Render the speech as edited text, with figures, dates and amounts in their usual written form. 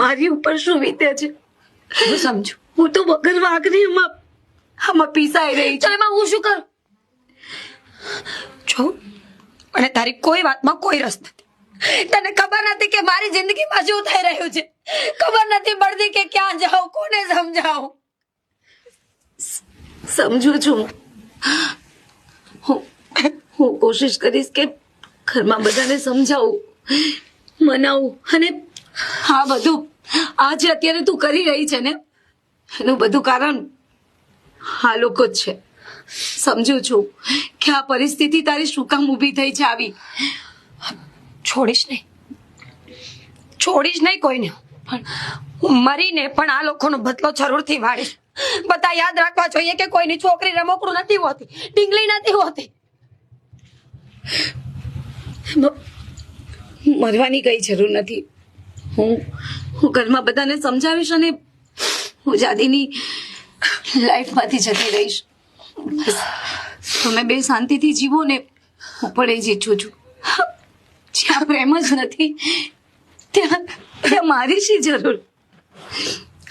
મારી ઉપર શું વીતે છે હું સમજુ. હું તો વગર વાગની આમાં પીસાઈ રહી તો એમાં હું શું કરું? જો અને તારી કોઈ વાતમાં કોઈ રસ નથી. તને ખબર નથી કે મારી જિંદગીમાં શું થઈ રહ્યું છે. ખબર નથી પડતી કે ક્યાં જાઉં, કોને સમજાવું. સમજુ છું હું કોશિશ કરીશ કે ઘરમાં બધાને સમજાવું, મનાવું, અને હા બધું આ જે અત્યારે તું કરી રહી છે ને એનું બધું કારણ આ લોકો જ છે. સમજુ છું કે આ પરિસ્થિતિ તારી શું કામ ઊભી થઈ છે આવી. છોડીશ નહીં કોઈને, પણ હું મરીને પણ આ લોકોનો બદલો જરૂરથી વાળીશ. બધા યાદ રાખવા જોઈએ કે કોઈની છોકરી રમકડું નથી હોતી, ઢીંગલી નથી હોતી. મરવાની કઈ જરૂર નથી. હું ઘરમાં બધાને સમજાવીશ અને હું જાદીની લાઈફમાંથી જતી રહીશ. બસ તમે બે શાંતિથી જીવો ને હું પણ એ જ ઈચ્છું છું. જ્યાં પ્રેમ જ નથી ત્યાં મારી શી જરૂર.